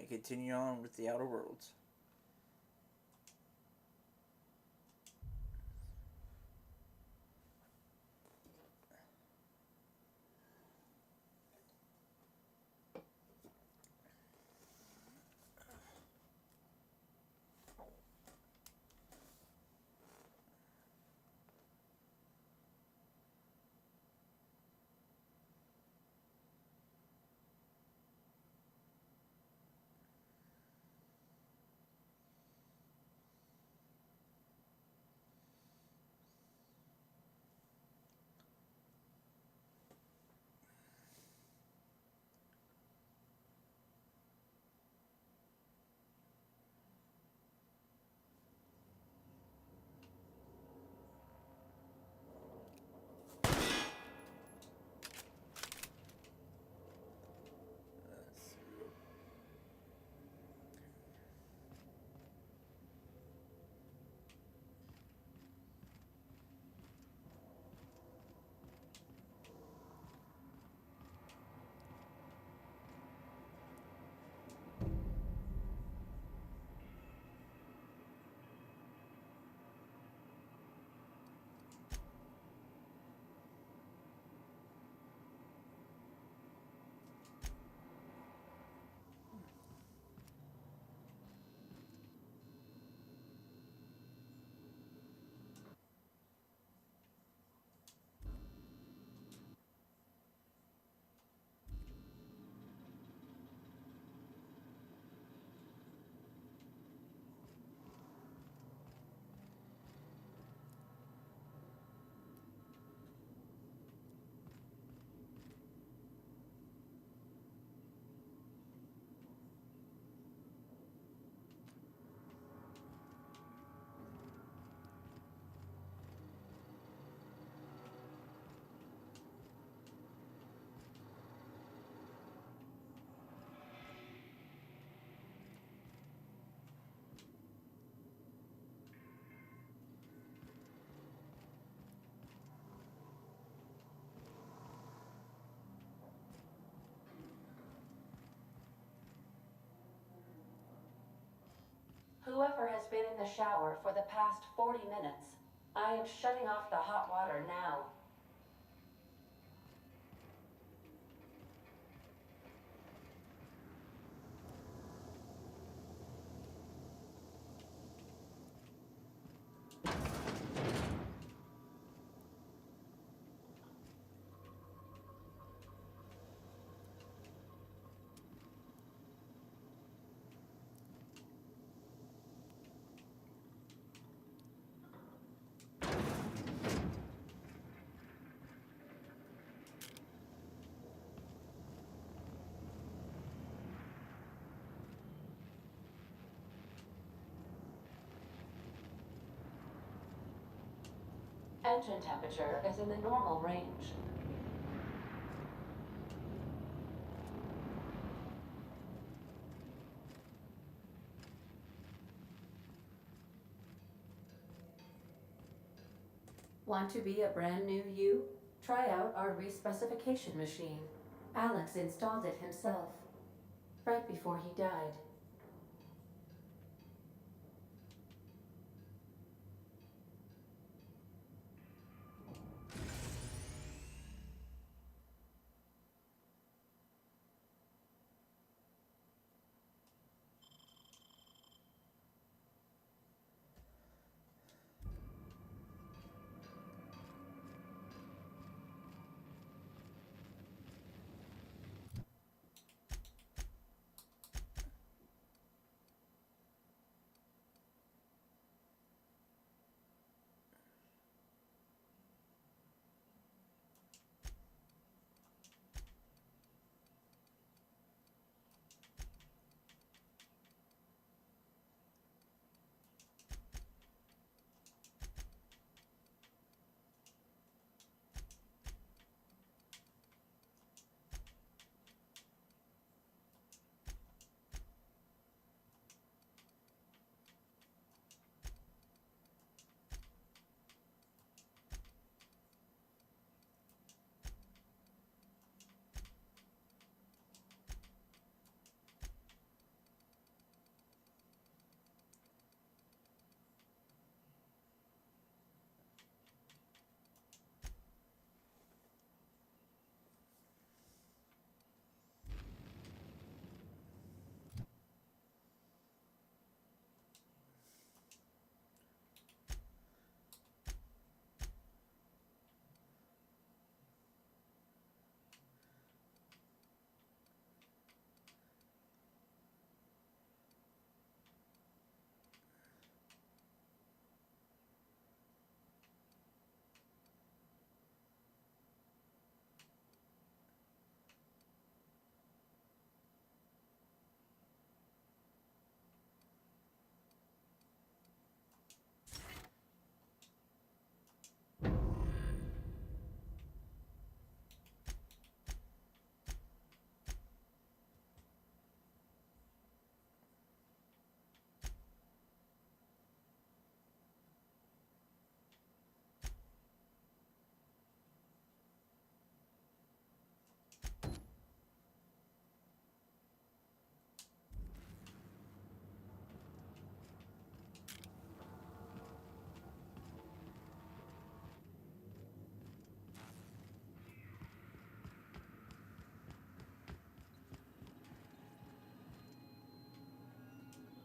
and continue on with the Outer Worlds. Whoever has been in the shower for the past 40 minutes, I am shutting off the hot water now. Engine temperature is in the normal range. Want to be a brand new you? Try out our respecification machine. Alex installed it himself, right before he died.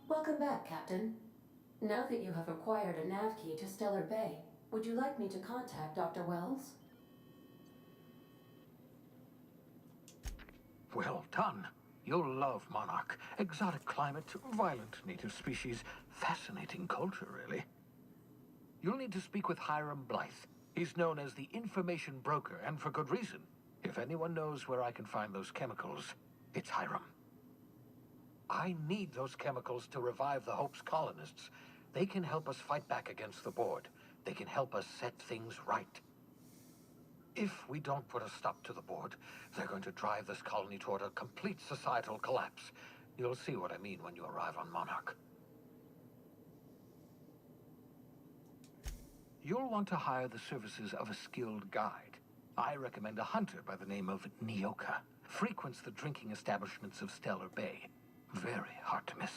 Welcome back, Captain. Now that you have acquired a nav key to Stellar Bay, would you like me to contact Dr. Wells? Well done. You'll love Monarch. Exotic climate, violent native species, fascinating culture, really. You'll need to speak with Hiram Blythe. He's known as the information broker, and for good reason. If anyone knows where I can find those chemicals, it's Hiram. I need those chemicals to revive the Hope's colonists. They can help us fight back against the Board. They can help us set things right. If we don't put a stop to the Board, they're going to drive this colony toward a complete societal collapse. You'll see what I mean when you arrive on Monarch. You'll want to hire the services of a skilled guide. I recommend a hunter by the name of Nyoka. Frequents the drinking establishments of Stellar Bay. Very hard to miss.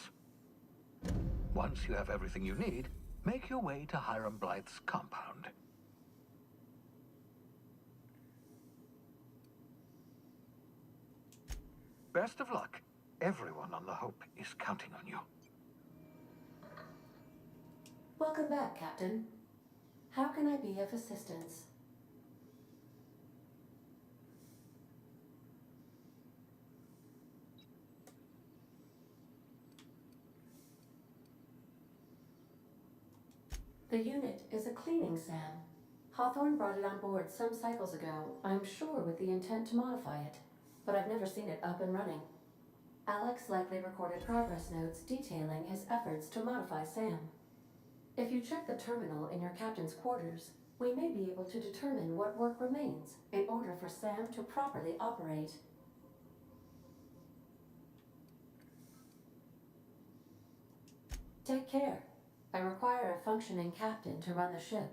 Once you have everything you need, make your way to Hiram Blythe's compound. Best of luck. Everyone on the Hope is counting on you. Welcome back, Captain. How can I be of assistance? The unit is a cleaning SAM. Hawthorne brought it on board some cycles ago, I'm sure with the intent to modify it, but I've never seen it up and running. Alex likely recorded progress notes detailing his efforts to modify SAM. If you check the terminal in your captain's quarters, we may be able to determine what work remains in order for SAM to properly operate. Take care. I require a functioning captain to run the ship.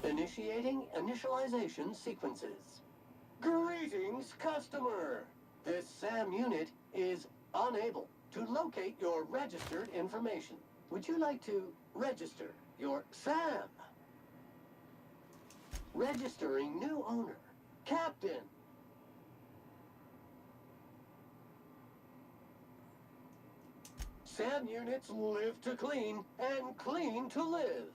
Initiating initialization sequences. Greetings, customer! This SAM unit is unable to locate your registered information. Would you like to register your SAM? Registering new owner, Captain. SAM units live to clean and clean to live.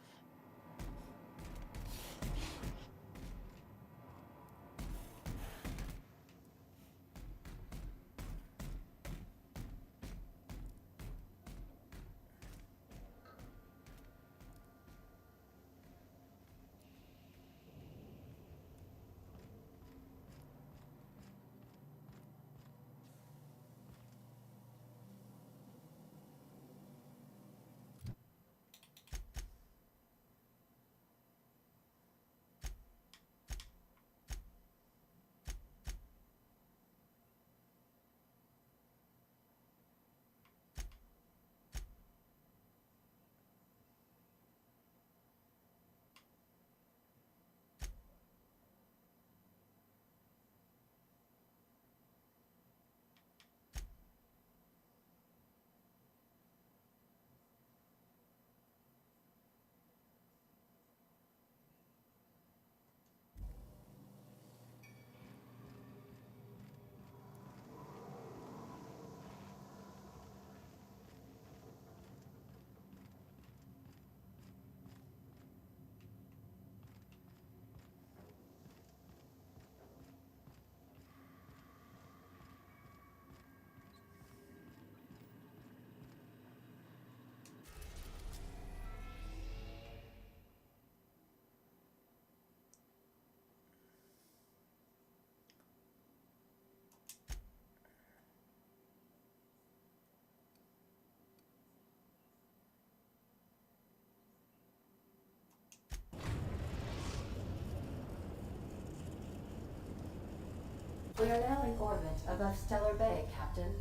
We are now in orbit above Stellar Bay, Captain.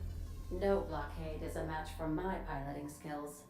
No blockade is a match for my piloting skills.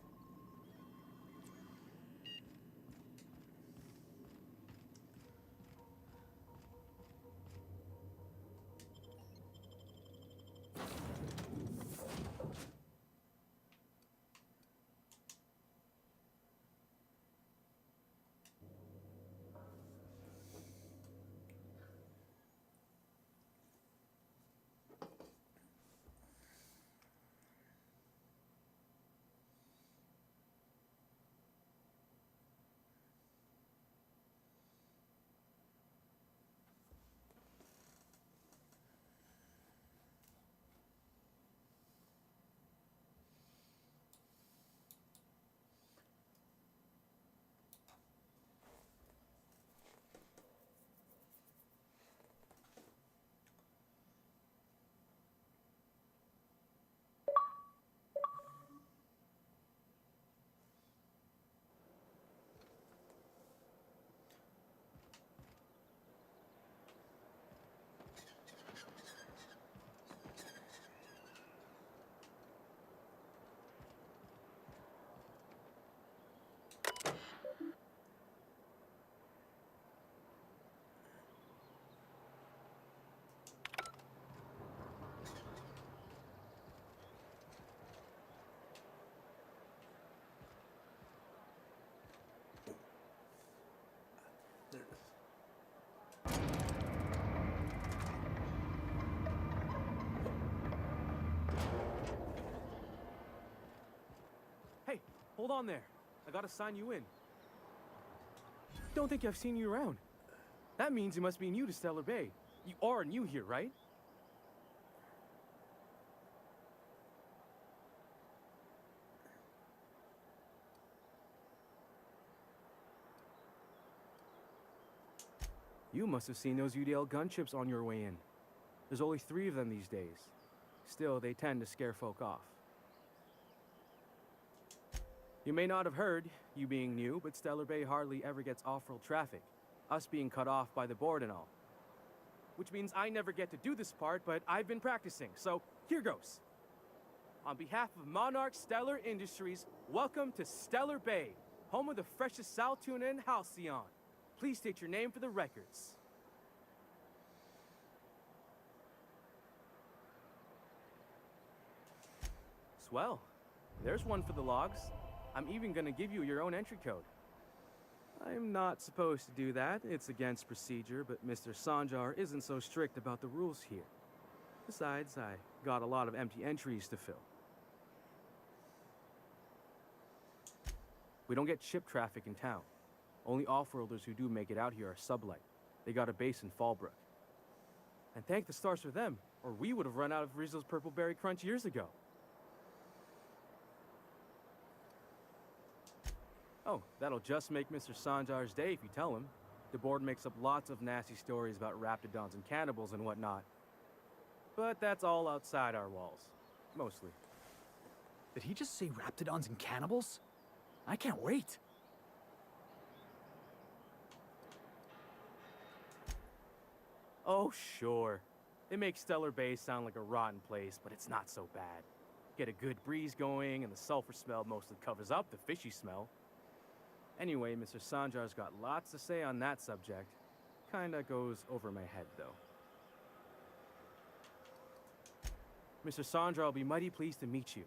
Hey, hold on there. I gotta sign you in. Don't think I've seen you around. That means you must be new to Stellar Bay. You are new here, right? You must have seen those UDL gunships on your way in. There's only 3 of them these days. Still, they tend to scare folk off. You may not have heard, you being new, but Stellar Bay hardly ever gets off-road traffic, us being cut off by the board and all. Which means I never get to do this part, but I've been practicing, so here goes. On behalf of Monarch Stellar Industries, welcome to Stellar Bay, home of the freshest sal tuna and halcyon. Please state your name for the records. Swell. There's one for the logs. I'm even gonna give you your own entry code. I'm not supposed to do that. It's against procedure, but Mr. Sanjar isn't so strict about the rules here. Besides, I got a lot of empty entries to fill. We don't get ship traffic in town. Only off-worlders who do make it out here are Sublight. They got a base in Fallbrook. And thank the stars for them, or we would have run out of Rizzo's Purple Berry Crunch years ago. Oh, that'll just make Mr. Sanjar's day if you tell him. The board makes up lots of nasty stories about raptidons and cannibals and whatnot. But that's all outside our walls. Mostly. Did he just say raptidons and cannibals? I can't wait. Oh, sure. They make Stellar Bay sound like a rotten place, but it's not so bad. Get a good breeze going, and the sulfur smell mostly covers up the fishy smell. Anyway, Mr. Sanjar's got lots to say on that subject. Kinda goes over my head, though. Mr. Sanjar will be mighty pleased to meet you.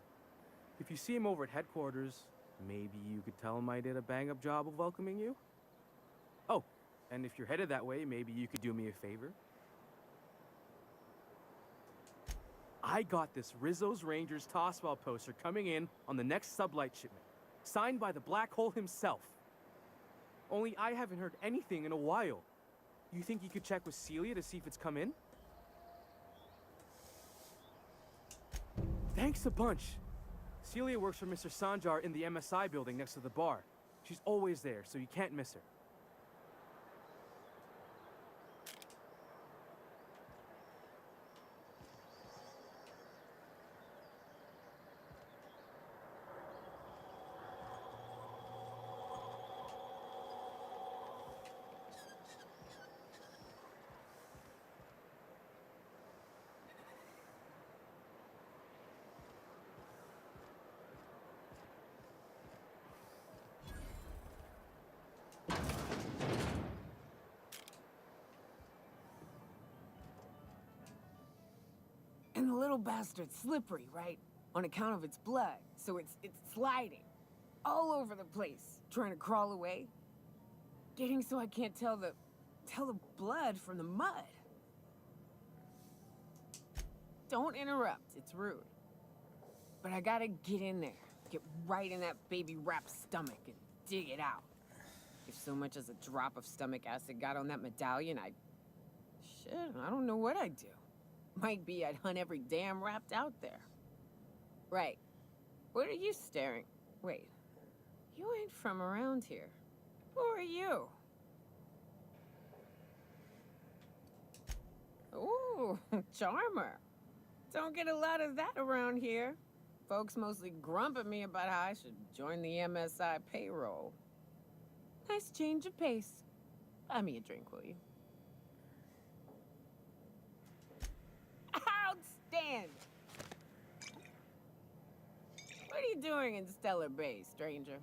If you see him over at headquarters, maybe you could tell him I did a bang-up job of welcoming you? Oh, and if you're headed that way, maybe you could do me a favor? I got this Rizzo's Rangers Tossball poster coming in on the next Sublight shipment, signed by the Black Hole himself. Only I haven't heard anything in a while. You think you could check with Celia to see if it's come in? Thanks a bunch. Celia works for Mr. Sanjar in the MSI building next to the bar. She's always there, so you can't miss her. little bastard's slippery, right? On account of its blood, so it's sliding all over the place, trying to crawl away. Getting so I can't tell the blood from the mud. Don't interrupt, it's rude. But I gotta get in there, get right in that baby rap's stomach and dig it out. If so much as a drop of stomach acid got on that medallion, shit, I don't know what I'd do. Might be I'd hunt every damn Rapt out there. Right. What are you staring? Wait. You ain't from around here. Who are you? Ooh, charmer. Don't get a lot of that around here. Folks mostly grump at me about how I should join the MSI payroll. Nice change of pace. Buy me a drink, will you? Outstanding! What are you doing in Stellar Bay, stranger?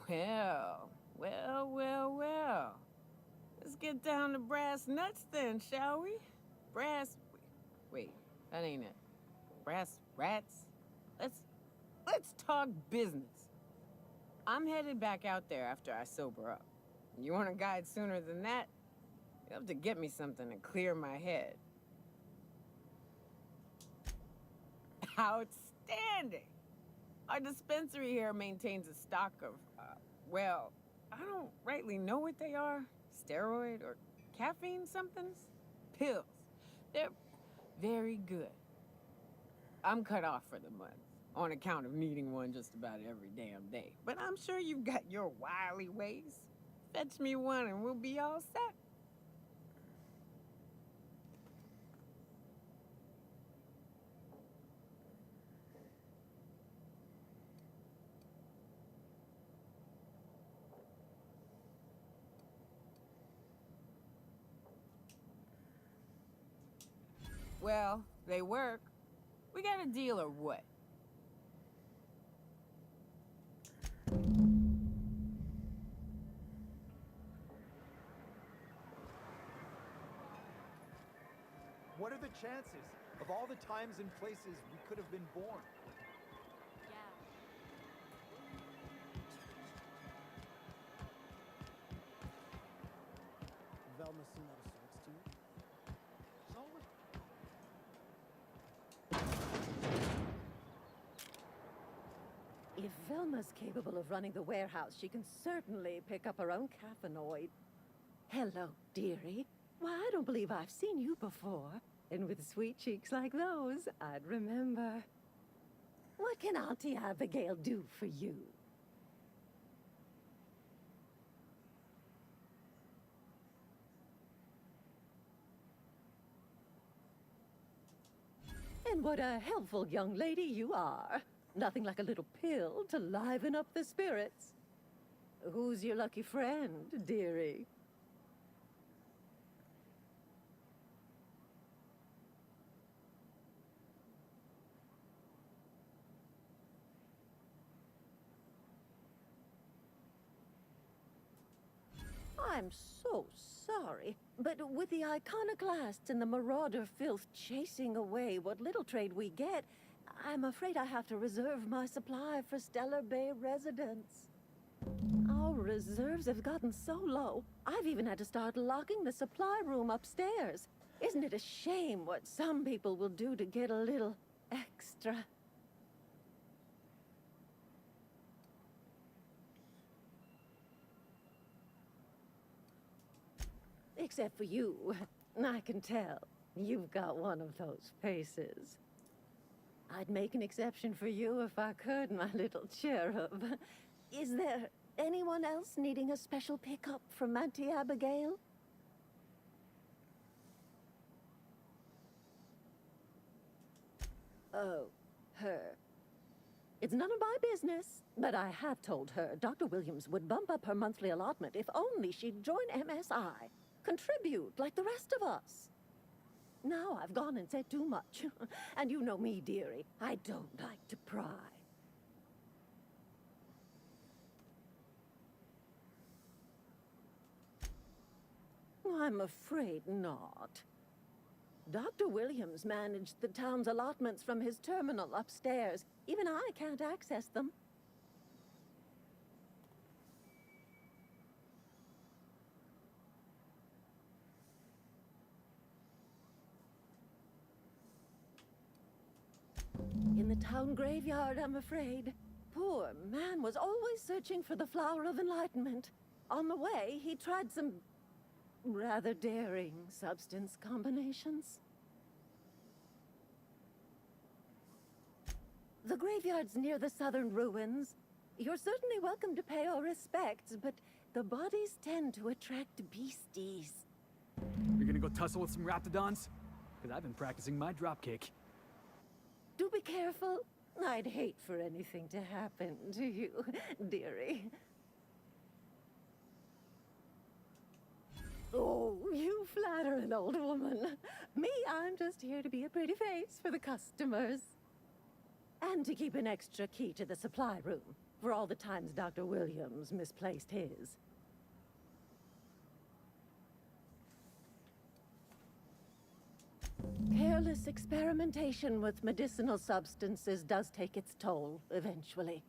Well. Let's get down to brass nuts then, shall we? Wait, that ain't it. Brass rats? Let's talk business. I'm headed back out there after I sober up. You want a guide sooner than that? You have to get me something to clear my head. Outstanding! Our dispensary here maintains a stock of, well, I don't rightly know what they are. Steroid or caffeine somethings? Pills. They're very good. I'm cut off for the month, on account of needing one just about every damn day. But I'm sure you've got your wily ways. Fetch me one and we'll be all set. Well, they work. We got a deal or what? What are the chances? Of all the times and places we could have been born. Velma seem out of sorts to you? If Velma's capable of running the warehouse, she can certainly pick up her own caffeinoid. Hello, dearie. Why, I don't believe I've seen you before. And with sweet cheeks like those, I'd remember. What can Auntie Abigail do for you? And what a helpful young lady you are. Nothing like a little pill to liven up the spirits. Who's your lucky friend, dearie? I'm so sorry, but with the iconoclasts and the marauder filth chasing away what little trade we get, I'm afraid I have to reserve my supply for Stellar Bay residents. Our reserves have gotten so low, I've even had to start locking the supply room upstairs. Isn't it a shame what some people will do to get a little extra? Except for you. I can tell. You've got one of those faces. I'd make an exception for you if I could, my little cherub. Is there anyone else needing a special pickup from Auntie Abigail? Oh, her. It's none of my business, but I have told her Dr. Williams would bump up her monthly allotment if only she'd join MSI. Contribute like the rest of us. Now I've gone and said too much. And you know me, dearie. I don't like to pry. I'm afraid not. Dr. Williams managed the town's allotments from his terminal upstairs. Even I can't access them. In the town graveyard, I'm afraid. Poor man was always searching for the Flower of Enlightenment. On the way, he tried some rather daring substance combinations. The graveyard's near the southern ruins. You're certainly welcome to pay our respects, but the bodies tend to attract beasties. You're gonna go tussle with some raptidons? Because I've been practicing my dropkick. Do be careful. I'd hate for anything to happen to you, dearie. Oh, you flatter an old woman. Me, I'm just here to be a pretty face for the customers. And to keep an extra key to the supply room, for all the times Dr. Williams misplaced his. Careless experimentation with medicinal substances does take its toll, eventually.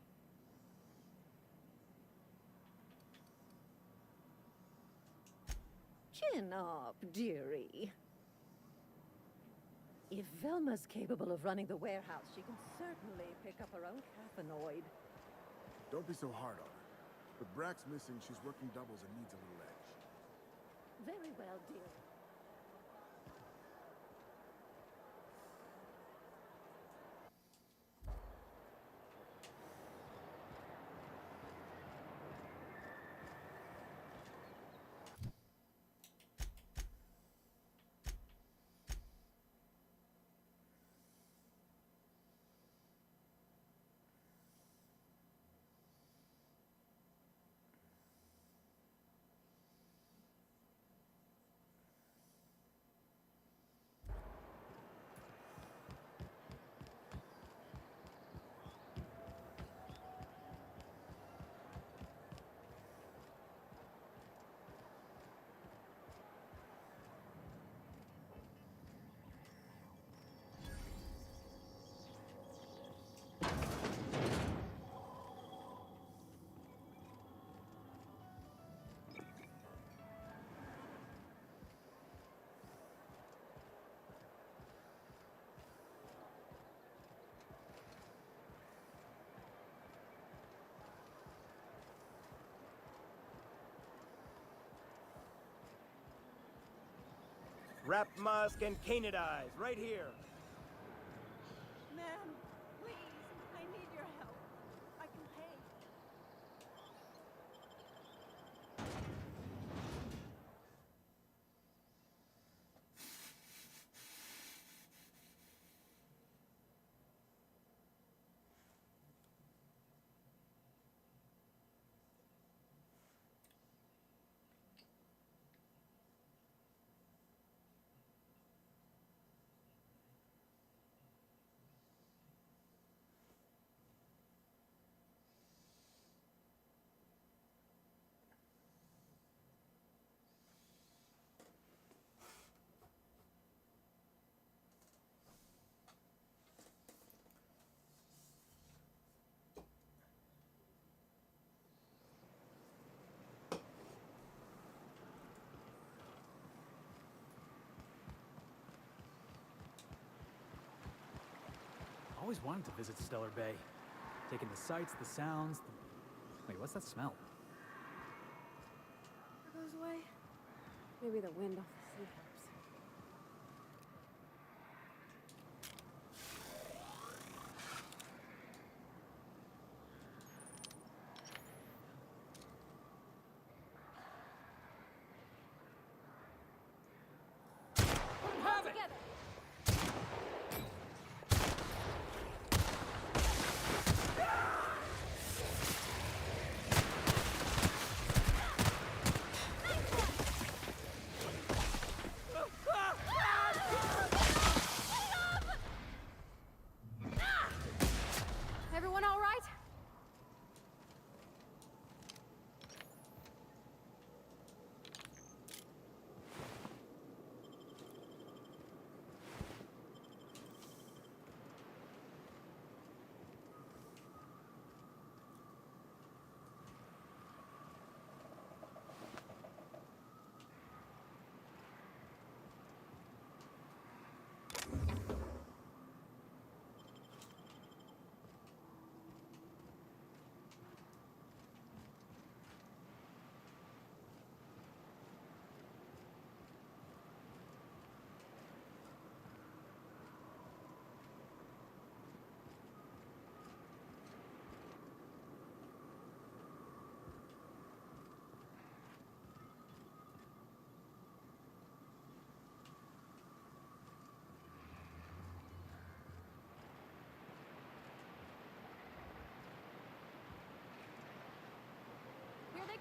Chin up, dearie. If Velma's capable of running the warehouse, she can certainly pick up her own caffeinoid. Don't be so hard on her. With Brack's missing, she's working doubles and needs a little edge. Very well, dear. Wrap Musk and Canadize, right here. Ma'am, please, I need your help. I can pay. Always wanted to visit Stellar Bay. Taking the sights, the sounds, Wait, what's that smell? Goes away. Maybe the wind off the sea helps.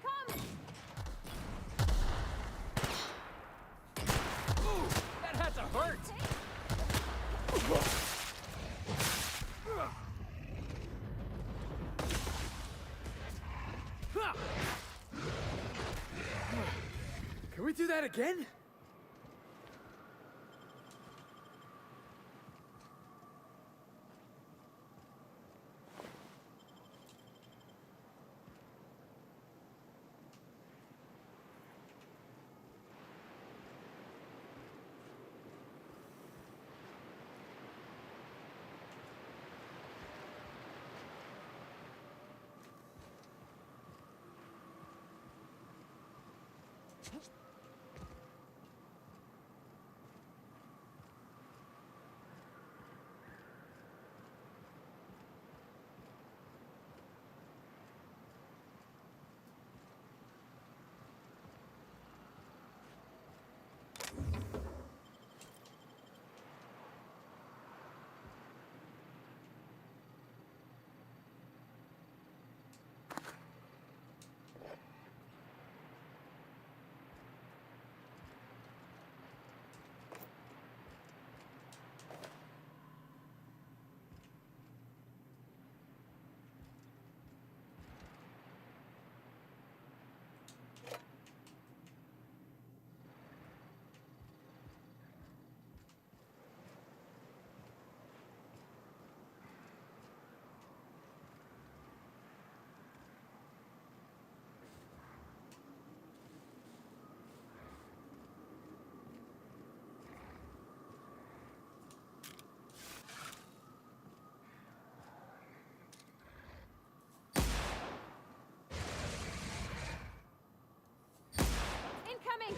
they come! Ooh, that had to hurt! Can we do that again? Incoming!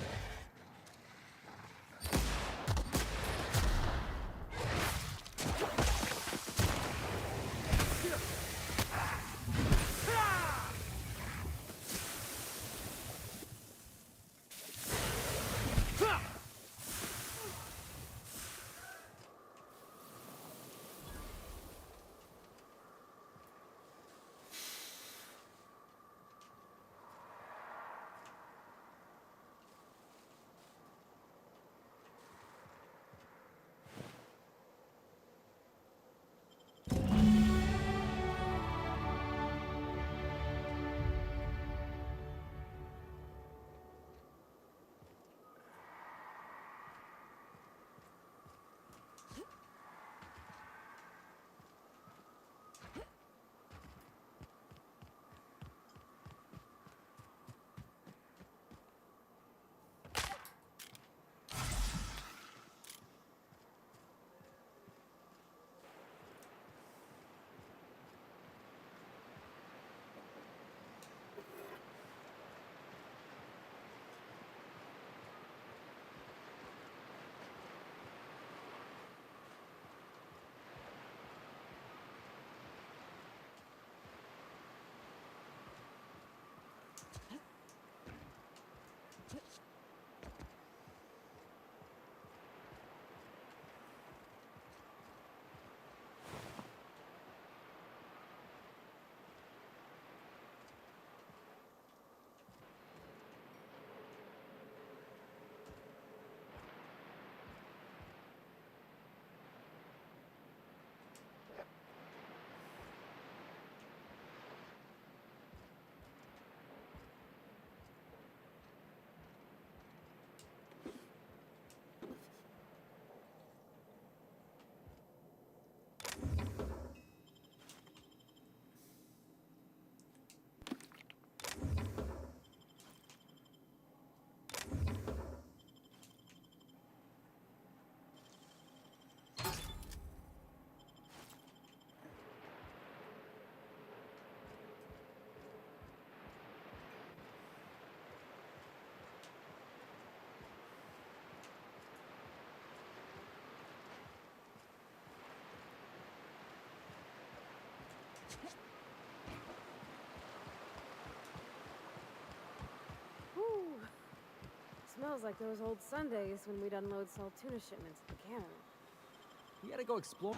Whew. Smells like those old Sundays when we'd unload salt tuna shipments at the cannon. We gotta go explore.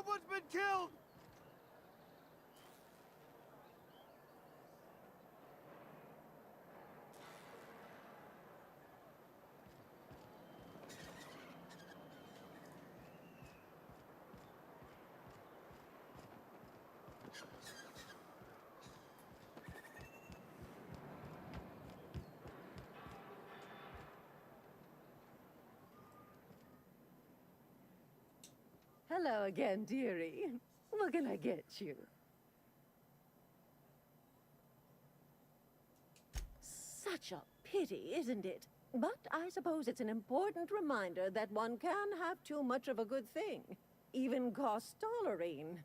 Someone's been killed! Hello again, dearie. What can I get you? Such a pity, isn't it? But I suppose it's an important reminder that one can have too much of a good thing. Even cost tolerine.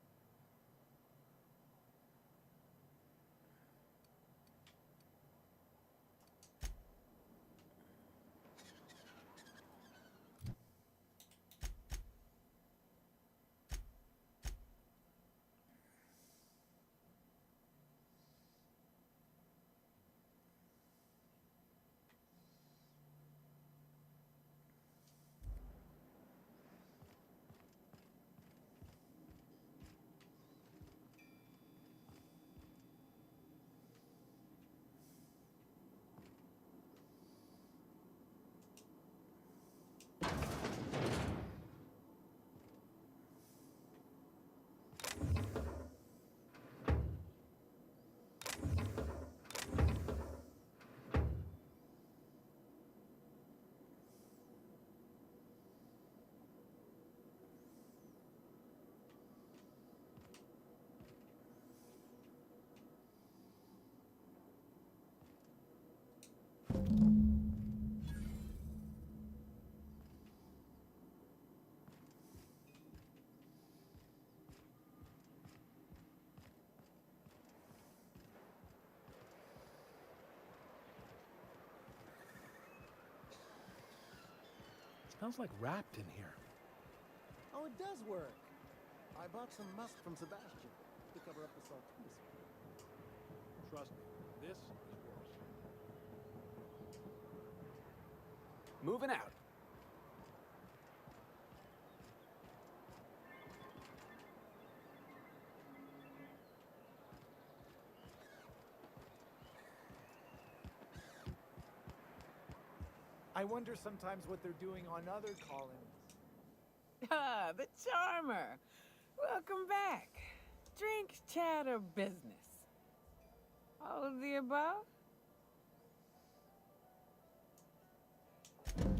Smells like wrapped in here. Oh, it does work. I bought some musk from Sebastian to cover up the saltiness. Trust me, this is worse. Moving out. I wonder sometimes what they're doing on other colonies. Ah, the charmer. Welcome back. Drink, chat, or business? All of the above?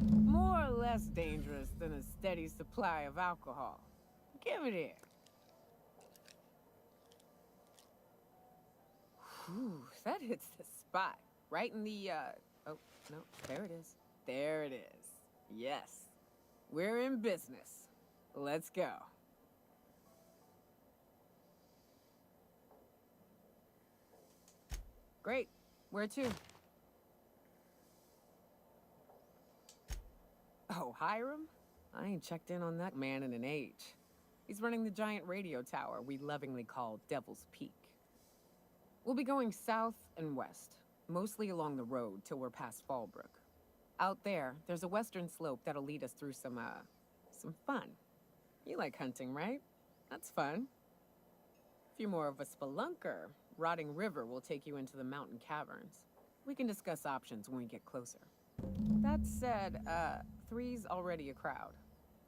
More or less dangerous than a steady supply of alcohol. Give it here. Whew, that hits the spot. Right in the, oh, no, there it is. There it is. Yes. We're in business. Let's go. Great. Where to? Oh, Hiram? I ain't checked in on that man in an age. He's running the giant radio tower we lovingly call Devil's Peak. We'll be going south and west, mostly along the road till we're past Fallbrook. Out there, there's a western slope that'll lead us through some fun. You like hunting, right? That's fun. If you're more of a spelunker, Rotting River will take you into the mountain caverns. We can discuss options when we get closer. That said, 3's already a crowd.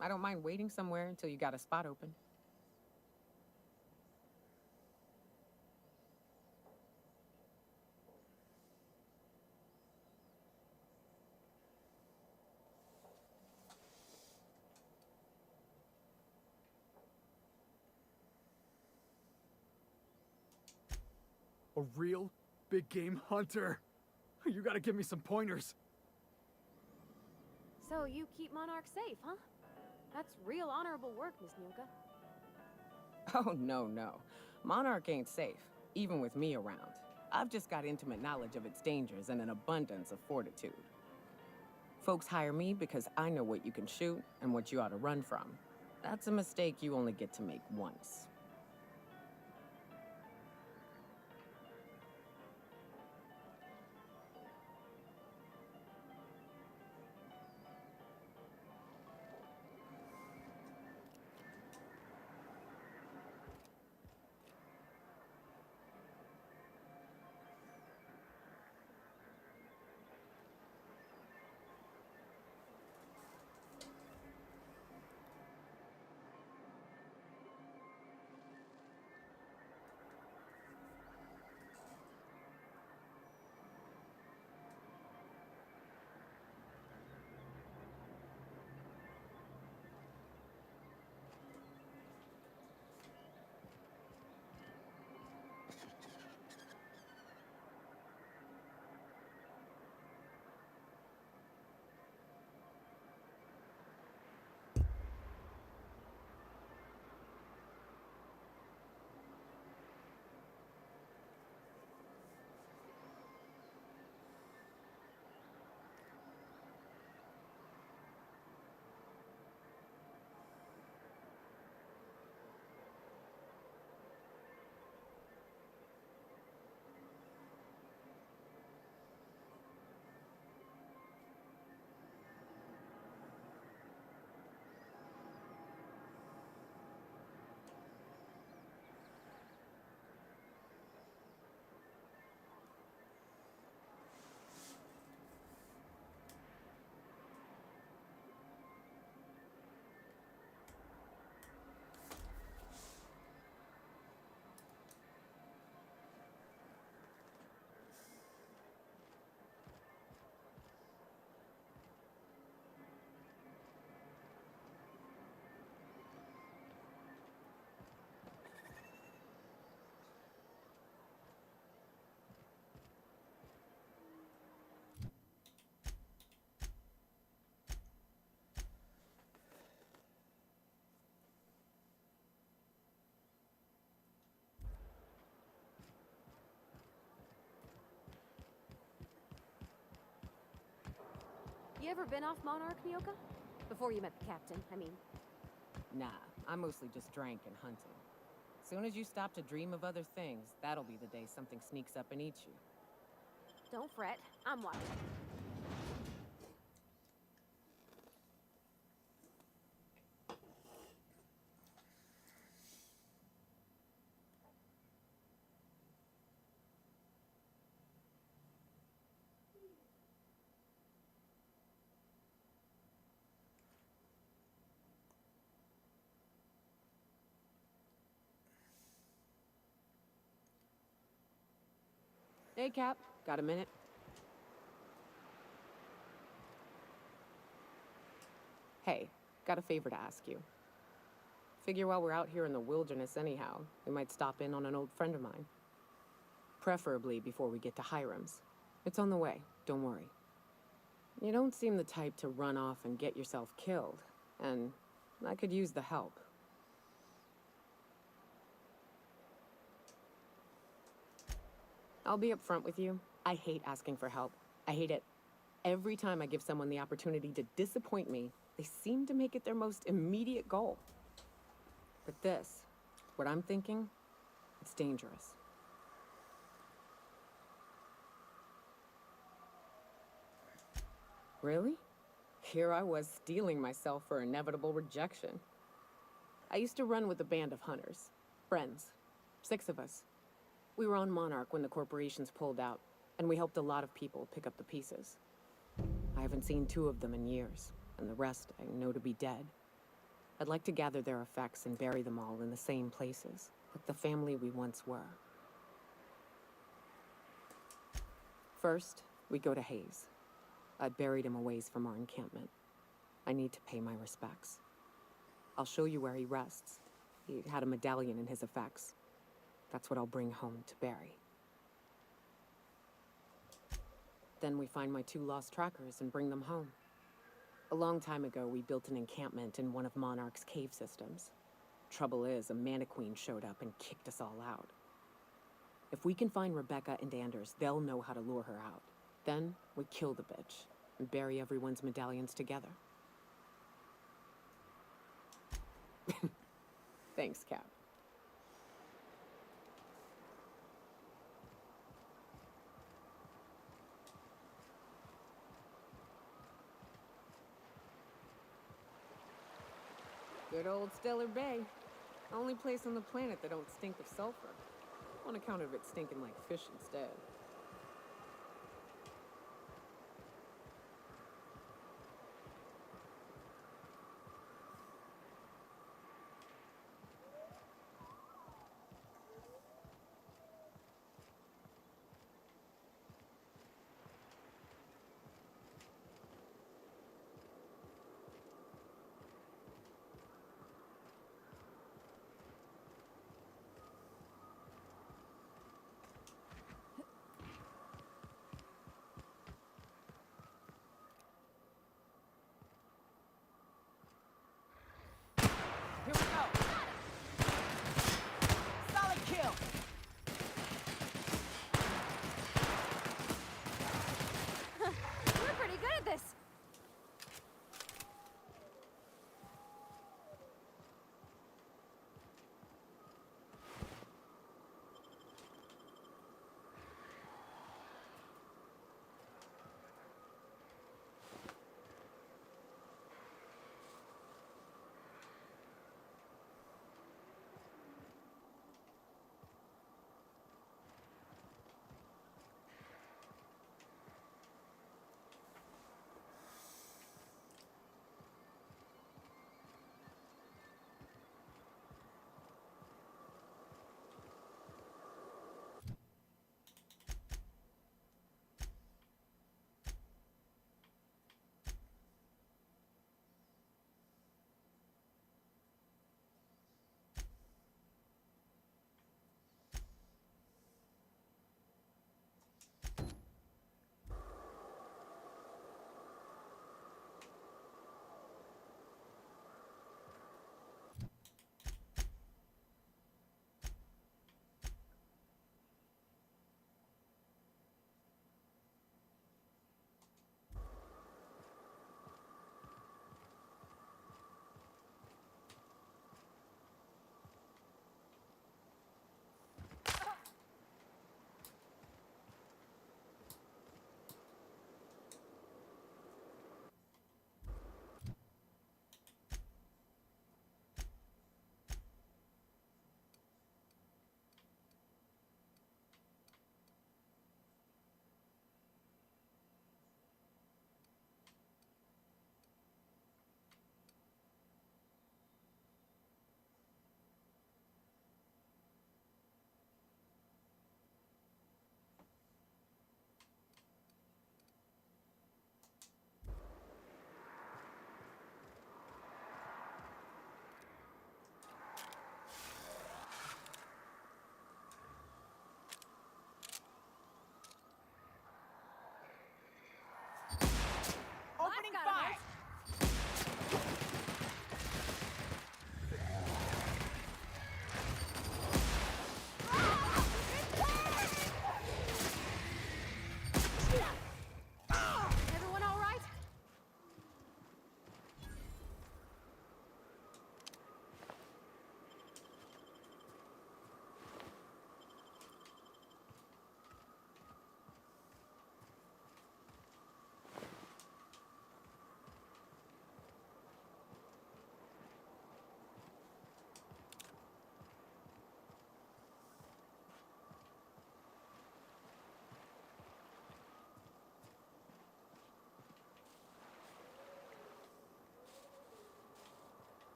I don't mind waiting somewhere until you got a spot open. A real big game hunter. You gotta give me some pointers. So you keep Monarch safe, huh? That's real honorable work, Miss Nuka. Oh, no. Monarch ain't safe, even with me around. I've just got intimate knowledge of its dangers and an abundance of fortitude. Folks hire me because I know what you can shoot and what you ought to run from. That's a mistake you only get to make once. You ever been off Monarch, Nyoka? Before you met the captain, I mean. Nah, I mostly just drank and hunted. Soon as you stop to dream of other things, that'll be the day something sneaks up and eats you. Don't fret, I'm watching. Hey, Cap. Got a minute? Hey, got a favor to ask you. Figure while we're out here in the wilderness anyhow, we might stop in on an old friend of mine. Preferably before we get to Hiram's. It's on the way, don't worry. You don't seem the type to run off and get yourself killed, and I could use the help. I'll be upfront with you. I hate asking for help. I hate it. Every time I give someone the opportunity to disappoint me, they seem to make it their most immediate goal. But this, what I'm thinking, it's dangerous. Really? Here I was steeling myself for inevitable rejection. I used to run with a band of hunters. Friends. 6 of us. We were on Monarch when the corporations pulled out, and we helped a lot of people pick up the pieces. I haven't seen 2 of them in years, and the rest I know to be dead. I'd like to gather their effects and bury them all in the same places, like the family we once were. First, we go to Hayes. I buried him a ways from our encampment. I need to pay my respects. I'll show you where he rests. He had a medallion in his effects. That's what I'll bring home to Barry. Then we find my 2 lost trackers and bring them home. A long time ago, we built an encampment in one of Monarch's cave systems. Trouble is, a Mantiqueen showed up and kicked us all out. If we can find Rebecca and Anders, they'll know how to lure her out. Then, we kill the bitch and bury everyone's medallions together. Thanks, Cap. Good old Stellar Bay. Only place on the planet that don't stink of sulfur. On account of it stinking like fish instead.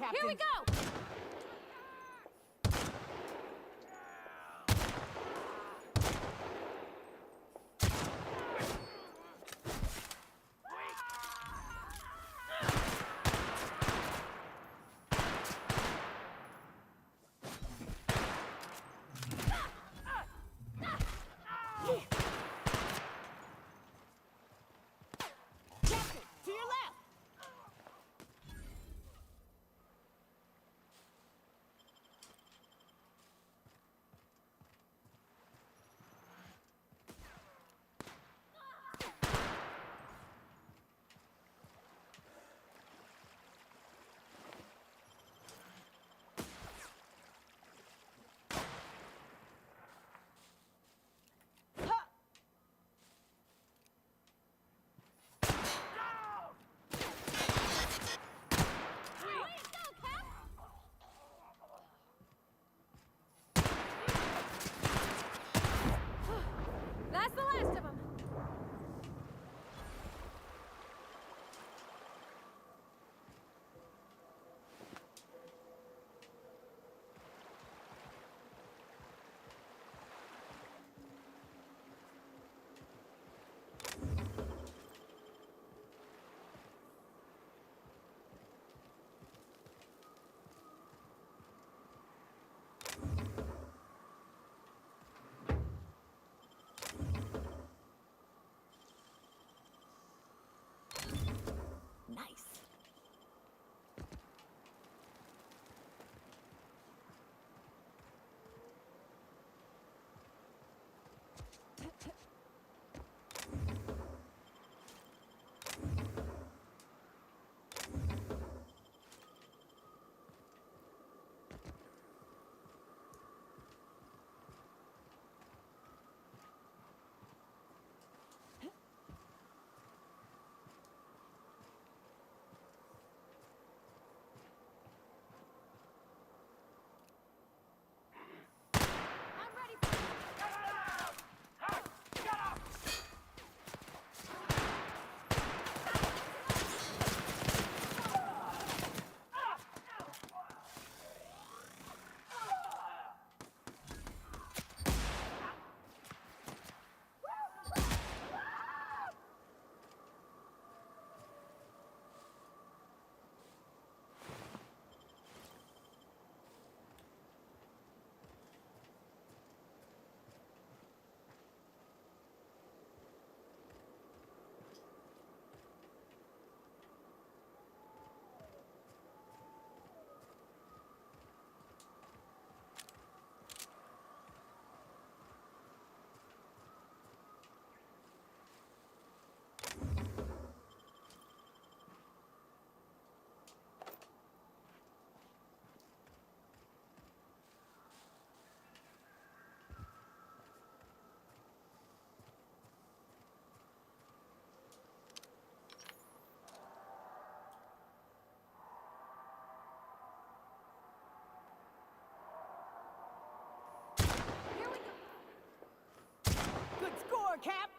Captain. Here we go! Captain, to your left! That's the last of them. Nice. I'm ready for it. Good score, Cap!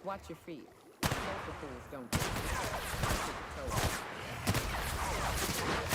Watch your feet. Careful fools don't take it.